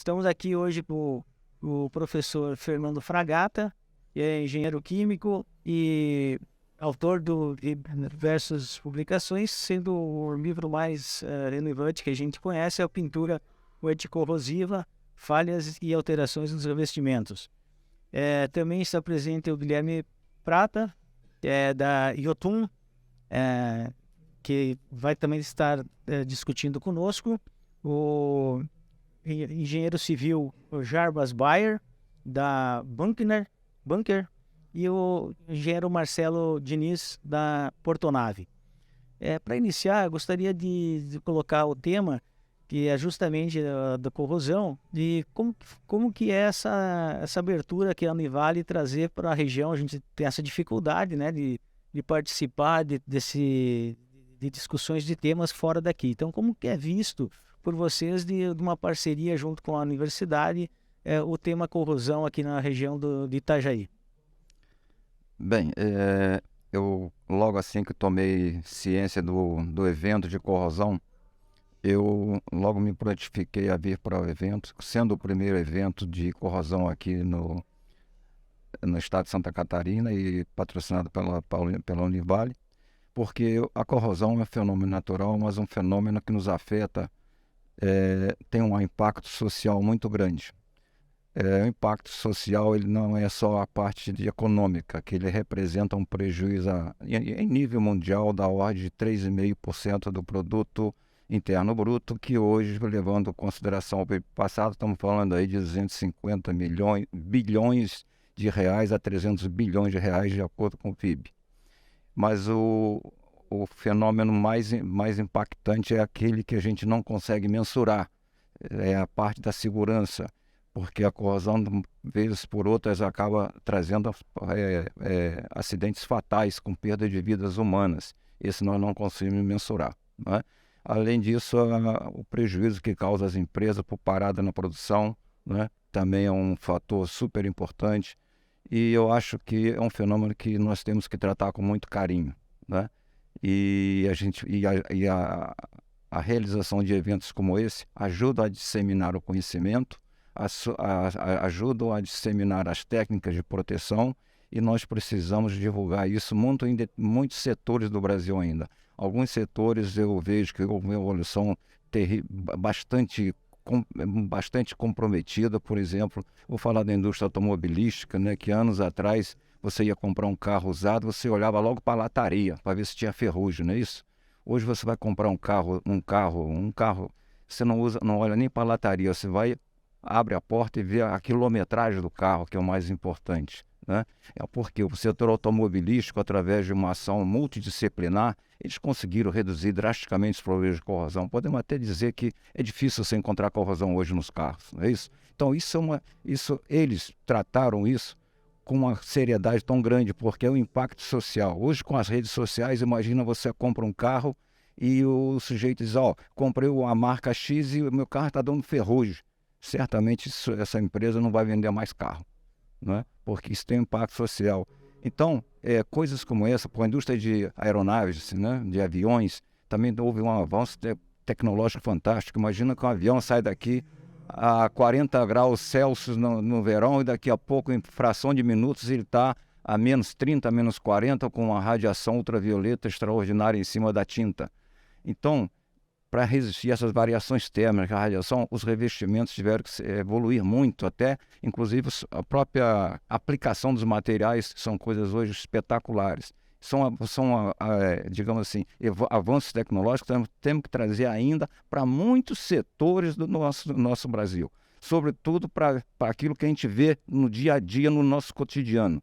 Estamos aqui hoje com o professor Fernando Fragata, que é engenheiro químico e autor de diversas publicações, sendo o livro mais relevante que a gente conhece é a Pintura Anticorrosiva, Falhas e Alterações nos Revestimentos. Também está presente o Guilherme Prata, que é da Iotum, que vai também estar discutindo conosco, o engenheiro civil Jarbas Bayer, da Bunker, e o engenheiro Marcelo Diniz, da Portonave. Para iniciar, eu gostaria de colocar o tema, que é justamente da corrosão, de como que é essa abertura que a Univale trazer para a região. A gente tem essa dificuldade, né, de participar de discussões de temas fora daqui. Então, como que é visto por vocês de uma parceria junto com a universidade, o tema corrosão aqui na região de Itajaí? Bem, eu logo assim que tomei ciência do evento de corrosão, eu logo me prontifiquei a vir para o evento, sendo o primeiro evento de corrosão aqui no estado de Santa Catarina e patrocinado pela Univale, porque a corrosão é um fenômeno natural, mas um fenômeno que nos afeta, tem um impacto social muito grande. O impacto social ele não é só a parte econômica, que ele representa um prejuízo em nível mundial da ordem de 3,5% do produto interno bruto, que hoje, levando em consideração o PIB passado, estamos falando aí de 250 bilhões de reais a 300 bilhões de reais, de acordo com o PIB. Mas o fenômeno mais impactante é aquele que a gente não consegue mensurar, é a parte da segurança, porque a corrosão, vezes por outras, acaba trazendo acidentes fatais com perda de vidas humanas. Esse nós não conseguimos mensurar, não é? Além disso, o prejuízo que causa às empresas por parada na produção, né, também é um fator super importante. E eu acho que é um fenômeno que nós temos que tratar com muito carinho, né? E a realização de eventos como esse ajuda a disseminar o conhecimento, ajudam a disseminar as técnicas de proteção, e nós precisamos divulgar isso muito em muitos setores do Brasil ainda. Alguns setores eu vejo que houve uma evolução bastante comprometida. Por exemplo, vou falar da indústria automobilística, né, que anos atrás você ia comprar um carro usado, você olhava logo para a lataria para ver se tinha ferrugem, não é isso? Hoje você vai comprar um carro, você não olha nem para a lataria, você vai, abre a porta e vê a quilometragem do carro, que é o mais importante, né? É porque o setor automobilístico, através de uma ação multidisciplinar, eles conseguiram reduzir drasticamente os problemas de corrosão. Podemos até dizer que é difícil você encontrar corrosão hoje nos carros, não é isso? Então eles trataram isso com uma seriedade tão grande, porque é o impacto social. Hoje, com as redes sociais, imagina, você compra um carro e o sujeito diz: comprei a marca X e o meu carro está dando ferrugem. Certamente essa empresa não vai vender mais carro, não é? Porque isso tem impacto social. Então, coisas como essa, para a indústria de aeronaves, né, de aviões, também houve um avanço tecnológico fantástico. Imagina que um avião sai daqui a 40 graus Celsius no verão, e daqui a pouco, em fração de minutos, ele está a menos 30, menos 40, com uma radiação ultravioleta extraordinária em cima da tinta. Então, para resistir a essas variações térmicas, a radiação, os revestimentos tiveram que evoluir muito, até inclusive a própria aplicação dos materiais são coisas hoje espetaculares. São digamos assim, avanços tecnológicos que temos que trazer ainda para muitos setores do nosso Brasil, sobretudo para aquilo que a gente vê no dia a dia, no nosso cotidiano.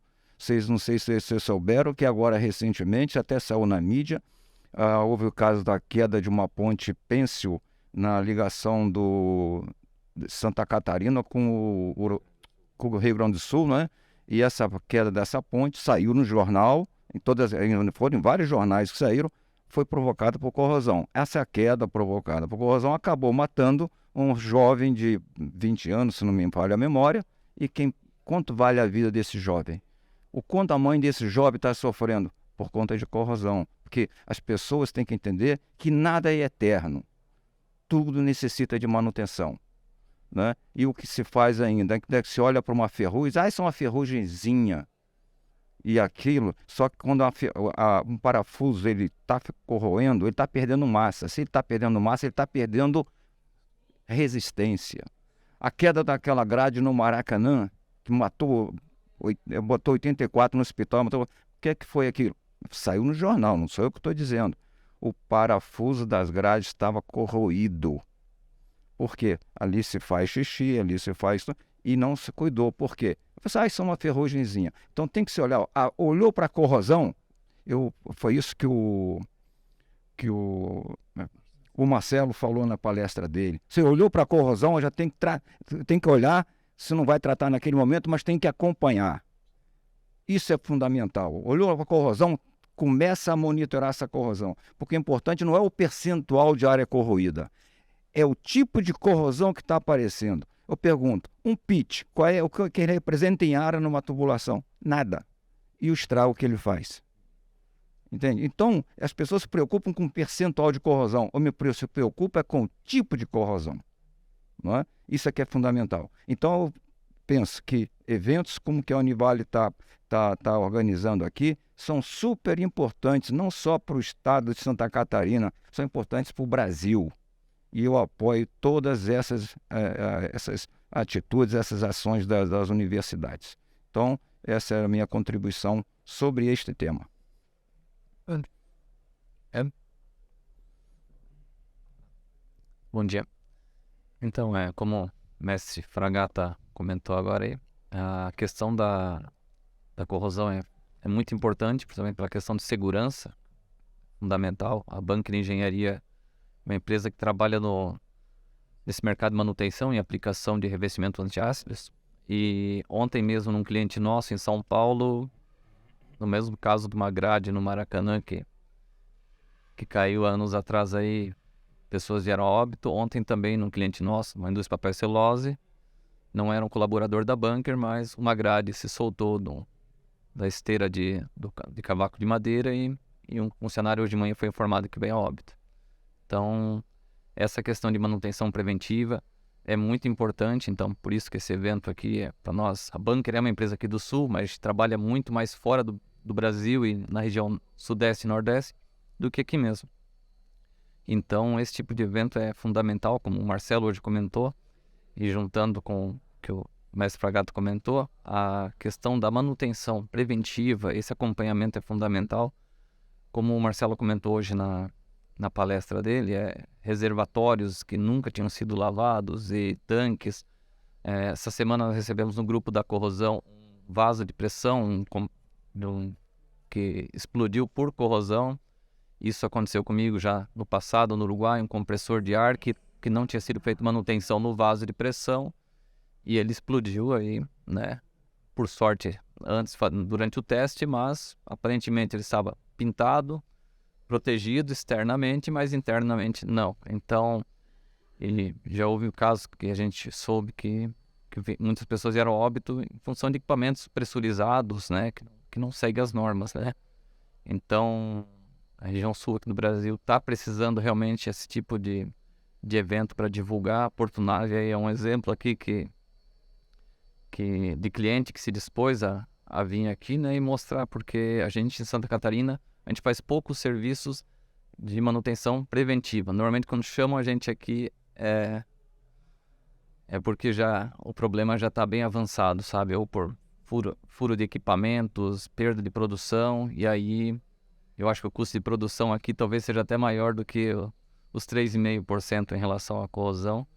Não sei se vocês souberam que agora, recentemente, até saiu na mídia, houve o caso da queda de uma ponte pênsil na ligação de Santa Catarina com o Rio Grande do Sul, né? E essa queda dessa ponte saiu no jornal, foram vários jornais que saíram, foi provocada por corrosão. Essa queda provocada por corrosão acabou matando um jovem de 20 anos, se não me falha a memória. E quanto vale a vida desse jovem? O quanto a mãe desse jovem está sofrendo por conta de corrosão? Porque as pessoas têm que entender que nada é eterno. Tudo necessita de manutenção. né? E o que se faz ainda? É que se olha para uma ferrugem, isso é uma ferrugemzinha. E aquilo, só que quando um parafuso ele está corroendo, ele está perdendo massa. Se ele está perdendo massa, ele está perdendo resistência. A queda daquela grade no Maracanã, que botou 84 no hospital, matou, o que é que foi aquilo? Saiu no jornal, não sou eu que estou dizendo. O parafuso das grades estava corroído. Por quê? Ali se faz xixi, ali se faz... E não se cuidou. Por quê? Isso é uma ferrugemzinha. Então tem que se olhar. Olhou para a corrosão, foi isso que o Marcelo falou na palestra dele. Você olhou para a corrosão, já tem que olhar, se não vai tratar naquele momento, mas tem que acompanhar. Isso é fundamental. Olhou para a corrosão, começa a monitorar essa corrosão. Porque o importante não é o percentual de área corroída, é o tipo de corrosão que está aparecendo. Eu pergunto, um pitch, qual é o que ele representa em área numa tubulação? Nada. E o estrago que ele faz? Entende? Então, as pessoas se preocupam com o percentual de corrosão. Se preocupa com o tipo de corrosão. Não é? Isso aqui é fundamental. Então, eu penso que eventos como que a Univale está organizando aqui são super importantes, não só para o estado de Santa Catarina, são importantes para o Brasil. E eu apoio todas essas atitudes, essas ações das universidades. Então, essa é a minha contribuição sobre este tema. Bom dia. Então, como o mestre Fragata comentou agora aí, a questão da corrosão é muito importante, principalmente pela questão de segurança, fundamental. A Bunker Engenharia é uma empresa que trabalha nesse mercado de manutenção e aplicação de revestimento antiácidos. E ontem mesmo, num cliente nosso em São Paulo, no mesmo caso de uma grade no Maracanã que caiu anos atrás aí, pessoas vieram a óbito. Ontem também, num cliente nosso, uma indústria de papel e celulose, não era um colaborador da Bunker, mas uma grade se soltou da esteira de cavaco de madeira e um funcionário hoje de manhã foi informado que veio a óbito. Então, essa questão de manutenção preventiva é muito importante. Então, por isso que esse evento aqui é para nós. A Bunker é uma empresa aqui do Sul, mas trabalha muito mais fora do Brasil e na região Sudeste e Nordeste do que aqui mesmo. Então, esse tipo de evento é fundamental, como o Marcelo hoje comentou, e juntando com o que o mestre Fragato comentou, a questão da manutenção preventiva, esse acompanhamento é fundamental. Como o Marcelo comentou hoje na palestra dele, reservatórios que nunca tinham sido lavados e tanques. Essa semana nós recebemos no grupo da corrosão um vaso de pressão que explodiu por corrosão. Isso aconteceu comigo já no passado no Uruguai, um compressor de ar que não tinha sido feito manutenção no vaso de pressão e ele explodiu aí, né? Por sorte, durante o teste, mas aparentemente ele estava pintado, protegido externamente, mas internamente não. Então, já houve casos que a gente soube que muitas pessoas vieram a óbito em função de equipamentos pressurizados, né? Que não seguem as normas, né? Então, a região sul aqui do Brasil está precisando realmente esse tipo de evento para divulgar. A Porto Nave aí é um exemplo aqui de cliente que se dispôs a vir aqui, né, e mostrar, porque a gente em Santa Catarina, a gente faz poucos serviços de manutenção preventiva. Normalmente quando chamam a gente aqui é porque o problema já está bem avançado, sabe? Ou por furo de equipamentos, perda de produção, e aí eu acho que o custo de produção aqui talvez seja até maior do que os 3,5% em relação à corrosão,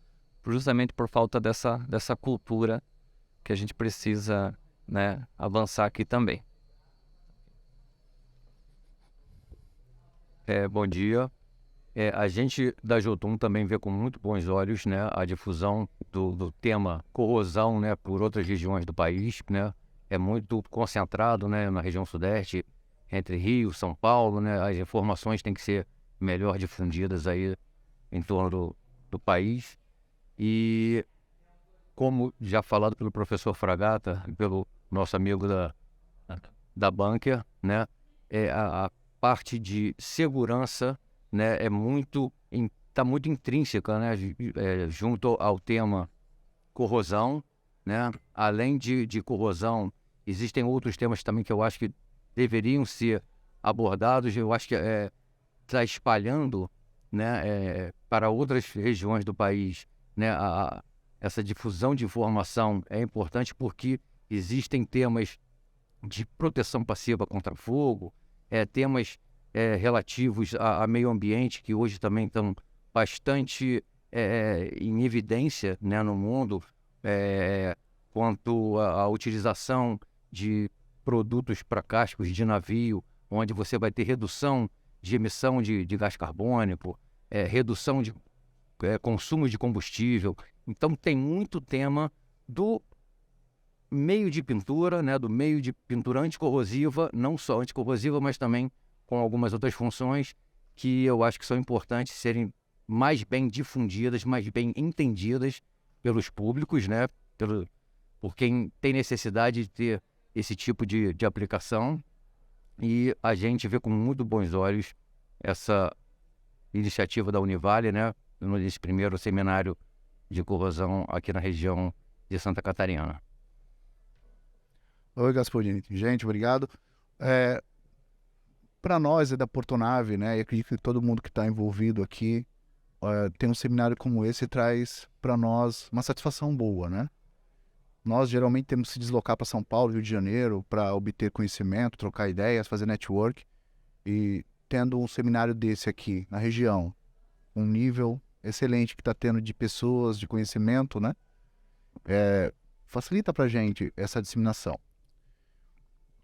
justamente por falta dessa cultura que a gente precisa, né, avançar aqui também. Bom dia. A gente da Jotun também vê com muito bons olhos, né, a difusão do tema corrosão, né, por outras regiões do país, né. É muito concentrado, né, na região sudeste, entre Rio, São Paulo, né. As informações têm que ser melhor difundidas aí em torno do país. E como já falado pelo professor Fragata e pelo nosso amigo da Bunker, né, a parte de segurança, né, está muito intrínseca, né, junto ao tema corrosão, né? Além de corrosão, existem outros temas também que eu acho que deveriam ser abordados. Eu acho que está espalhando, né, para outras regiões do país, né? Essa difusão de informação é importante porque existem temas de proteção passiva contra fogo, temas relativos a meio ambiente que hoje também estão bastante em evidência, né, no mundo, quanto à utilização de produtos para cascos de navio, onde você vai ter redução de emissão de gás carbônico, redução de consumo de combustível. Então tem muito tema do meio de pintura, né, do meio de pintura anticorrosiva, não só anticorrosiva, mas também com algumas outras funções que eu acho que são importantes serem mais bem difundidas, mais bem entendidas pelos públicos, né, por quem tem necessidade de ter esse tipo de aplicação. E a gente vê com muito bons olhos essa iniciativa da Univale, né, nesse primeiro seminário de corrosão aqui na região de Santa Catarina. Oi, Gasparini. Gente, obrigado. Para nós da Portonave, né, e acredito que todo mundo que está envolvido aqui, tem um seminário como esse traz para nós uma satisfação boa, né? Nós geralmente temos que se deslocar para São Paulo, Rio de Janeiro, para obter conhecimento, trocar ideias, fazer network. E tendo um seminário desse aqui na região, um nível excelente que está tendo de pessoas, de conhecimento, né? Facilita para a gente essa disseminação.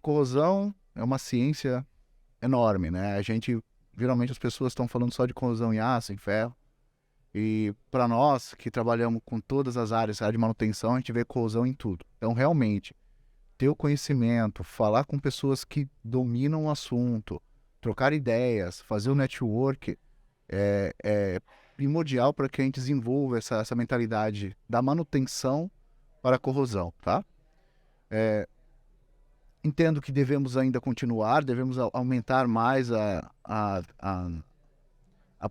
Corrosão é uma ciência enorme, né? Geralmente as pessoas estão falando só de corrosão em aço, em ferro. E para nós que trabalhamos com todas as áreas, área de manutenção, a gente vê corrosão em tudo. Então, realmente, ter o conhecimento, falar com pessoas que dominam o assunto, trocar ideias, fazer o network, é primordial para que a gente desenvolva essa mentalidade da manutenção para a corrosão, tá? Entendo que devemos ainda continuar, devemos aumentar mais a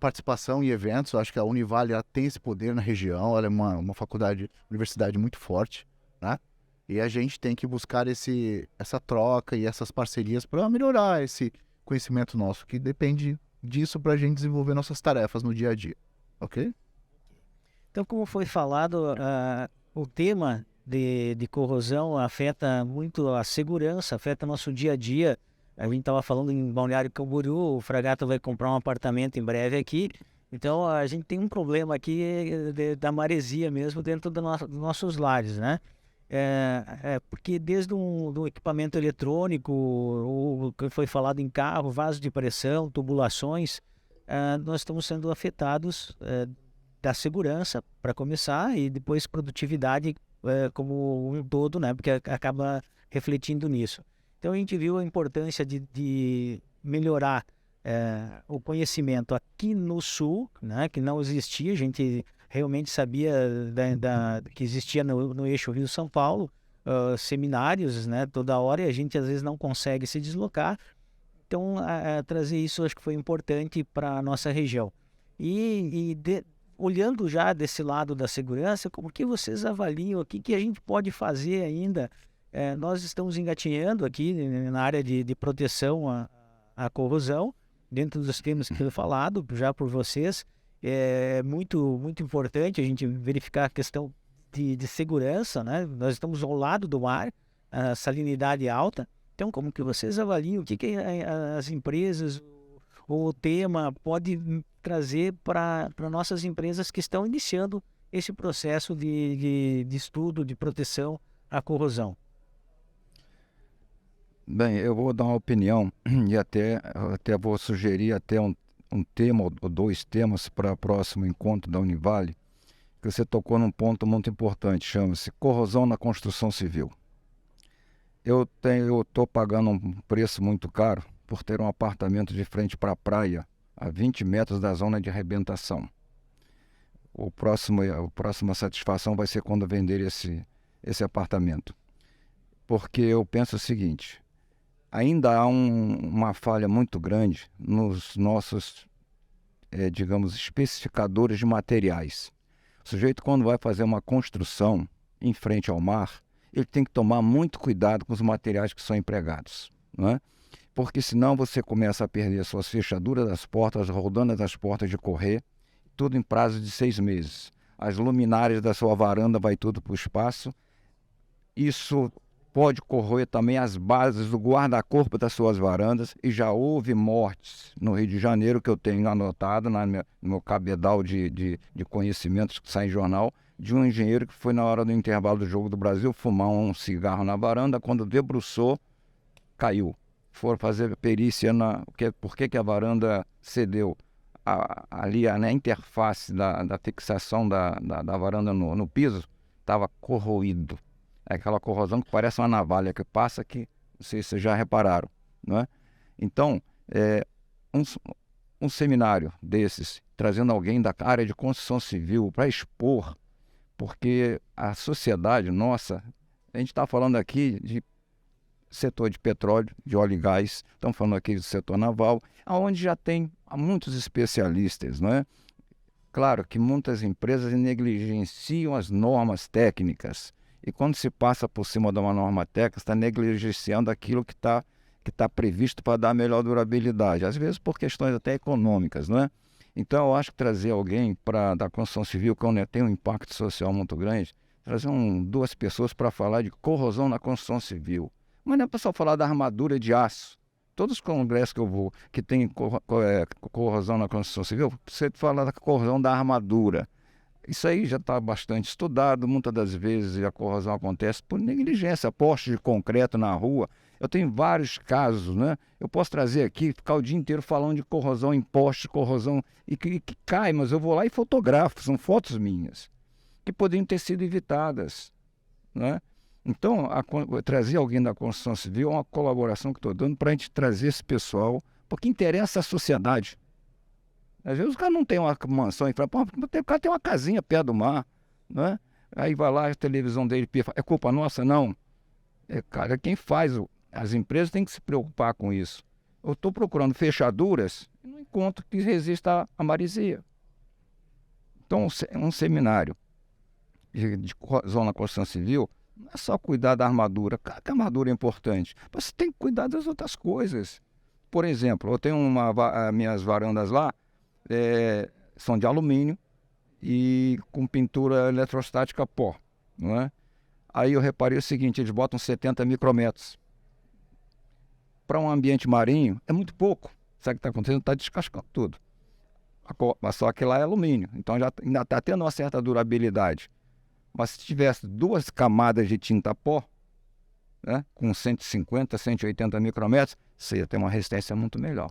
participação em eventos. Eu acho que a Univale tem esse poder na região, ela é uma universidade muito forte, né? E a gente tem que buscar essa troca e essas parcerias para melhorar esse conhecimento nosso, que depende disso para a gente desenvolver nossas tarefas no dia a dia, ok? Então, como foi falado, o tema de corrosão afeta muito a segurança, afeta nosso dia a dia. A gente estava falando em Balneário Camboriú, o Fragata vai comprar um apartamento em breve aqui. Então, a gente tem um problema aqui da maresia mesmo dentro dos nossos lares, né? Porque desde do equipamento eletrônico, o que foi falado em carro, vaso de pressão, tubulações, nós estamos sendo afetados da segurança, para começar, e depois produtividade como um todo, né? Porque acaba refletindo nisso. Então a gente viu a importância de melhorar o conhecimento aqui no Sul, né? Que não existia, a gente realmente sabia que existia no eixo Rio-São Paulo, seminários, né? Toda hora, e a gente às vezes não consegue se deslocar. Então trazer isso acho que foi importante para a nossa região. Olhando já desse lado da segurança, como que vocês avaliam, o que a gente pode fazer ainda? Nós estamos engatinhando aqui na área de proteção à corrosão, dentro dos temas que foi falado já por vocês. É muito, muito importante a gente verificar a questão de segurança, né? Nós estamos ao lado do mar, a salinidade alta. Então, como que vocês avaliam? O que as empresas, o tema pode trazer para nossas empresas que estão iniciando esse processo de estudo, de proteção à corrosão? Bem, eu vou dar uma opinião e até vou sugerir até um tema ou dois temas para o próximo encontro da Univale, que você tocou num ponto muito importante, chama-se corrosão na construção civil. Eu estou pagando um preço muito caro por ter um apartamento de frente para a praia, a 20 metros da zona de arrebentação. A próxima satisfação vai ser quando vender esse apartamento. Porque eu penso o seguinte: ainda há uma falha muito grande nos nossos, digamos, especificadores de materiais. O sujeito, quando vai fazer uma construção, em frente ao mar, ele tem que tomar muito cuidado com os materiais que são empregados, não é? Porque senão você começa a perder suas fechaduras das portas, rodanas das portas de correr, tudo em prazo de 6 meses. As luminárias da sua varanda vai tudo para o espaço. Isso pode corroer também as bases do guarda-corpo das suas varandas, e já houve mortes no Rio de Janeiro, que eu tenho anotado no meu cabedal de conhecimentos que sai em jornal, de um engenheiro que foi na hora do intervalo do Jogo do Brasil fumar um cigarro na varanda, quando debruçou, caiu. Foram fazer perícia por que a varanda cedeu. Ali na interface da fixação da varanda no piso estava corroído. É aquela corrosão que parece uma navalha que passa, que não sei se vocês já repararam, não é? Então, um seminário desses, trazendo alguém da área de construção civil para expor, porque a sociedade nossa, a gente está falando aqui de setor de petróleo, de óleo e gás, estamos falando aqui do setor naval, onde já tem muitos especialistas, não é? Claro que muitas empresas negligenciam as normas técnicas, e quando se passa por cima de uma norma técnica, está negligenciando aquilo que está previsto para dar melhor durabilidade, às vezes por questões até econômicas, não é? Então eu acho que trazer alguém da construção civil, que tem um impacto social muito grande, trazer 2 pessoas para falar de corrosão na construção civil. Mas não é para só falar da armadura de aço. Todos os congressos que eu vou, que tem corrosão na construção civil, você fala da corrosão da armadura. Isso aí já está bastante estudado. Muitas das vezes a corrosão acontece por negligência, postes de concreto na rua. Eu tenho vários casos, né? Eu posso trazer aqui, ficar o dia inteiro falando de corrosão em poste, corrosão e que cai, mas eu vou lá e fotografo, são fotos minhas, que poderiam ter sido evitadas, né? Então, trazer alguém da construção civil é uma colaboração que estou dando para a gente trazer esse pessoal, porque interessa a sociedade. Às vezes o cara não tem uma mansão, o cara tem uma casinha perto do mar, né? Aí vai lá, a televisão dele pifa. É culpa nossa? Não. Cara, quem faz, as empresas têm que se preocupar com isso. Eu estou procurando fechaduras e não encontro que resista à maresia. Então, um seminário de zona construção civil não é só cuidar da armadura. Claro que a armadura é importante, mas você tem que cuidar das outras coisas. Por exemplo, eu tenho minhas varandas lá, são de alumínio e com pintura eletrostática pó, não é? Aí eu reparei o seguinte, eles botam 70 micrometros. Para um ambiente marinho, é muito pouco. Sabe o que está acontecendo? Está descascando tudo. Só que lá é alumínio, então já ainda está tendo uma certa durabilidade. Mas se tivesse 2 camadas de tinta pó, né, com 150, 180 micrometros, você ia ter uma resistência muito melhor.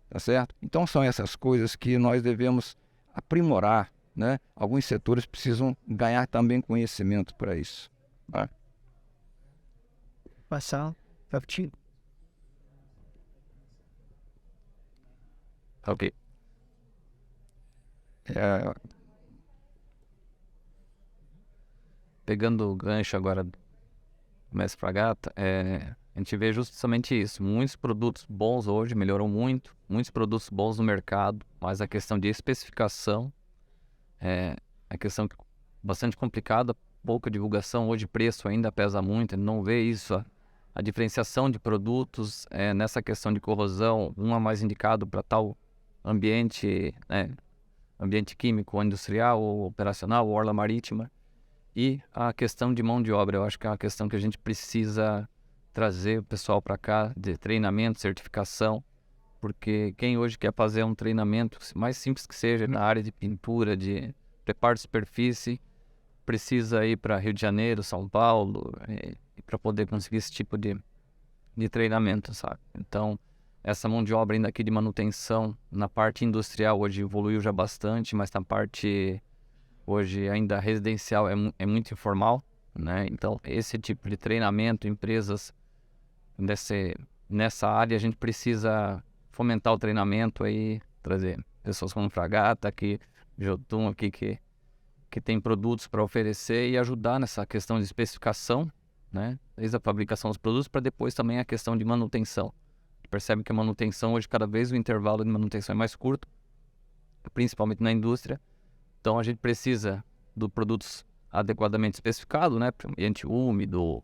Tá certo? Então são essas coisas que nós devemos aprimorar, né? Alguns setores precisam ganhar também conhecimento para isso. Tá? Passar, Ok. Pegando o gancho agora do Mestre Fragata, a gente vê justamente isso. Muitos produtos bons hoje, melhorou muito, muitos produtos bons no mercado, mas a questão de especificação é a questão bastante complicada, pouca divulgação, hoje preço ainda pesa muito, não vê isso, a diferenciação de produtos nessa questão de corrosão, um é mais indicado para tal ambiente, né, ambiente químico, ou industrial, ou operacional, ou orla marítima. E a questão de mão de obra, eu acho que é uma questão que a gente precisa trazer o pessoal para cá, de treinamento, certificação, porque quem hoje quer fazer um treinamento, mais simples que seja, na área de pintura, de preparo de superfície, precisa ir para Rio de Janeiro, São Paulo, para poder conseguir esse tipo de treinamento, sabe? Então, essa mão de obra ainda aqui de manutenção, na parte industrial hoje evoluiu já bastante, mas na parte hoje ainda residencial é muito informal, né? Então, esse tipo de treinamento, empresas nessa área, a gente precisa fomentar o treinamento aí, trazer pessoas como Fragata aqui, Jotun aqui, que tem produtos para oferecer e ajudar nessa questão de especificação, né? Desde a fabricação dos produtos para depois também a questão de manutenção. Percebe que a manutenção hoje, cada vez o intervalo de manutenção é mais curto, principalmente na indústria. Então a gente precisa de produtos adequadamente especificado, né, para ambiente úmido,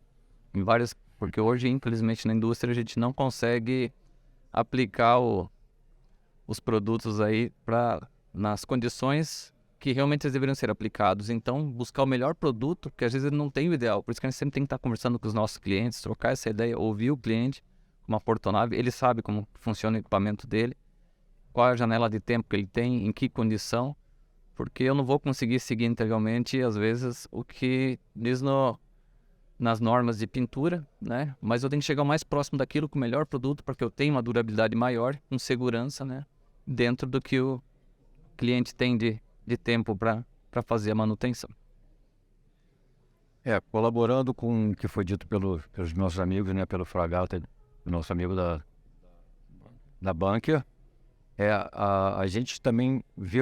em várias, porque hoje, infelizmente, na indústria a gente não consegue aplicar os produtos aí nas condições que realmente eles deveriam ser aplicados. Então, buscar o melhor produto, porque às vezes ele não tem o ideal. Por isso que a gente sempre tem que estar conversando com os nossos clientes, trocar essa ideia, ouvir o cliente, uma Portonave, ele sabe como funciona o equipamento dele, qual é a janela de tempo que ele tem, em que condição, porque eu não vou conseguir seguir integralmente, às vezes, o que diz nas normas de pintura, né? Mas eu tenho que chegar o mais próximo daquilo com o melhor produto para que eu tenha uma durabilidade maior, com segurança, né? Dentro do que o cliente tem de tempo para fazer a manutenção. Colaborando com o que foi dito pelos nossos amigos, né, pelo Fragata, nosso amigo da Bunker, a gente também vê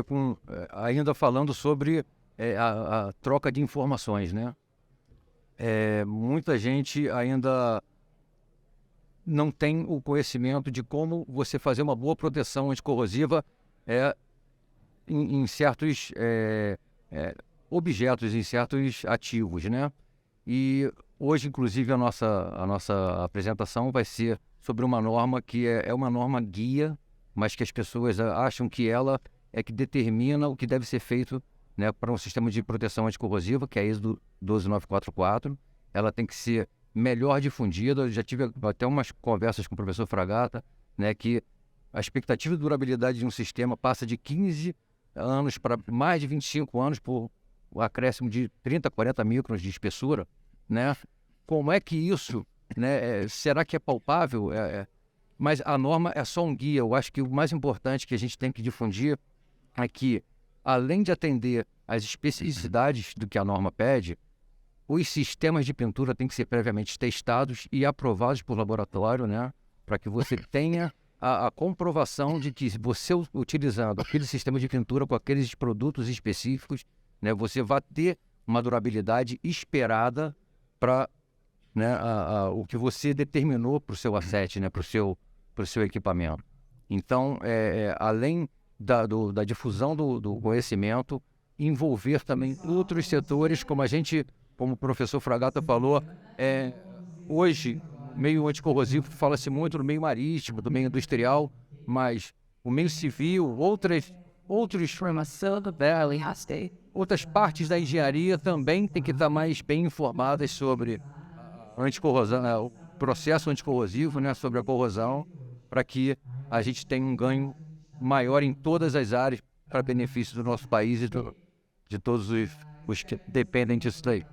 ainda falando sobre a troca de informações, né? Muita gente ainda não tem o conhecimento de como você fazer uma boa proteção anticorrosiva em certos objetos, em certos ativos, né? E hoje, inclusive, a nossa apresentação vai ser sobre uma norma que é uma norma guia, mas que as pessoas acham que ela é que determina o que deve ser feito, né, para um sistema de proteção anticorrosiva, que é a ISO 12944. Ela tem que ser melhor difundida. Eu já tive até umas conversas com o professor Fragata, né, que a expectativa de durabilidade de um sistema passa de 15 anos para mais de 25 anos por o acréscimo de 30, 40 microns de espessura, né? Como é que isso, né, será que é palpável? Mas a norma é só um guia. Eu acho que o mais importante que a gente tem que difundir é que, além de atender às especificidades do que a norma pede, os sistemas de pintura têm que ser previamente testados e aprovados por laboratório, né? Para que você tenha a comprovação de que você, utilizando aquele sistema de pintura com aqueles produtos específicos, né, você vai ter uma durabilidade esperada para, né, o que você determinou para o seu asset, né, para o seu equipamento. Então, além da difusão do conhecimento, envolver também outros setores, como o professor Fragata falou, hoje, meio anticorrosivo, fala-se muito no meio marítimo, do meio industrial, mas o meio civil, outras partes da engenharia também tem que estar mais bem informadas sobre anticorrosão, o processo anticorrosivo, né, sobre a corrosão, para que a gente tenha um ganho maior em todas as áreas para benefício do nosso país e de todos os que dependem disso daí.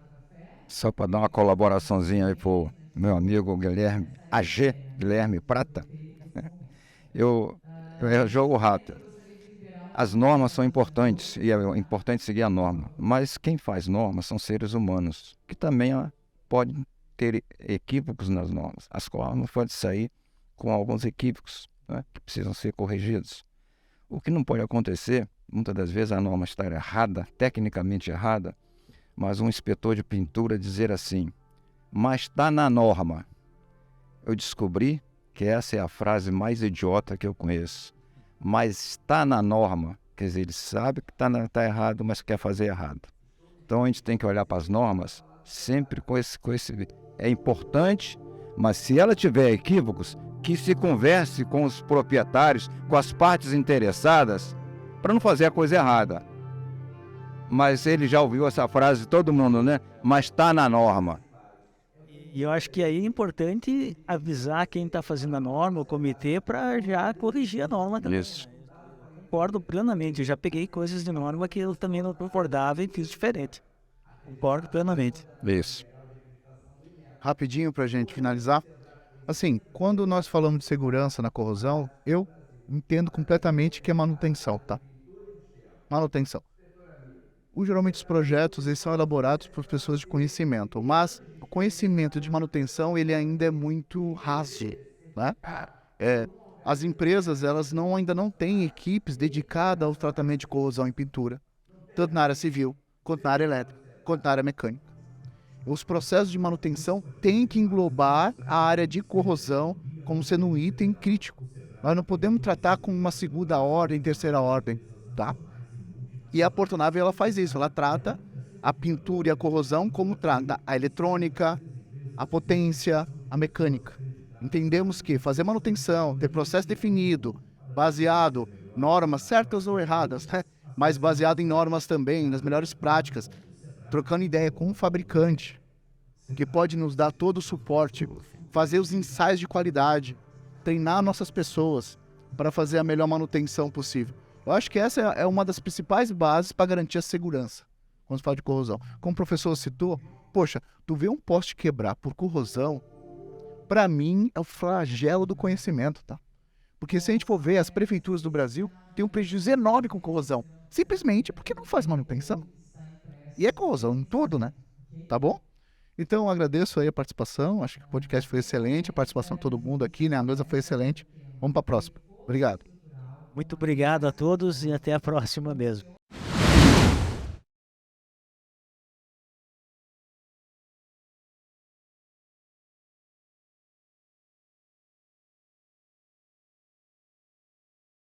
Só para dar uma colaboraçãozinha aí pro meu amigo Guilherme, Guilherme Prata, eu jogo rápido. As normas são importantes e é importante seguir a norma, mas quem faz normas são seres humanos, que também podem ter equívocos nas normas. As normas podem sair com alguns equívocos, né, que precisam ser corrigidos. O que não pode acontecer, muitas das vezes a norma está errada, tecnicamente errada, mas um inspetor de pintura dizer assim, mas está na norma. Eu descobri que essa é a frase mais idiota que eu conheço. Mas está na norma, quer dizer, ele sabe que está errado, mas quer fazer errado. Então a gente tem que olhar para as normas sempre com esse. É importante, mas se ela tiver equívocos, que se converse com os proprietários, com as partes interessadas, para não fazer a coisa errada. Mas ele já ouviu essa frase, todo mundo, né? Mas está na norma. E eu acho que aí é importante avisar quem está fazendo a norma, o comitê, para já corrigir a norma também. Isso. Concordo plenamente, eu já peguei coisas de norma que eu também não concordava e fiz diferente. Concordo plenamente. Isso. Rapidinho para a gente finalizar. Assim, quando nós falamos de segurança na corrosão, eu entendo completamente que é manutenção, tá? Manutenção. Geralmente os projetos eles são elaborados por pessoas de conhecimento, mas o conhecimento de manutenção ele ainda é muito raso, né? As empresas elas ainda não têm equipes dedicadas ao tratamento de corrosão em pintura, tanto na área civil, quanto na área elétrica, quanto na área mecânica. Os processos de manutenção têm que englobar a área de corrosão como sendo um item crítico. Nós não podemos tratar com uma segunda ordem, terceira ordem, tá? E a Portonave ela faz isso, ela trata a pintura e a corrosão, como trata a eletrônica, a potência, a mecânica. Entendemos que fazer manutenção, ter processo definido, baseado em normas certas ou erradas, né? Mas baseado em normas também, nas melhores práticas, trocando ideia com o fabricante, que pode nos dar todo o suporte, fazer os ensaios de qualidade, treinar nossas pessoas para fazer a melhor manutenção possível. Eu acho que essa é uma das principais bases para garantir a segurança, quando se fala de corrosão. Como o professor citou, poxa, tu vê um poste quebrar por corrosão, para mim é o flagelo do conhecimento, tá? Porque se a gente for ver, as prefeituras do Brasil têm um prejuízo enorme com corrosão, simplesmente porque não faz manutenção. E é corrosão em tudo, né? Tá bom? Então, eu agradeço aí a participação, acho que o podcast foi excelente, a participação de todo mundo aqui, né? A mesa foi excelente. Vamos para a próxima. Obrigado. Muito obrigado a todos e até a próxima mesmo.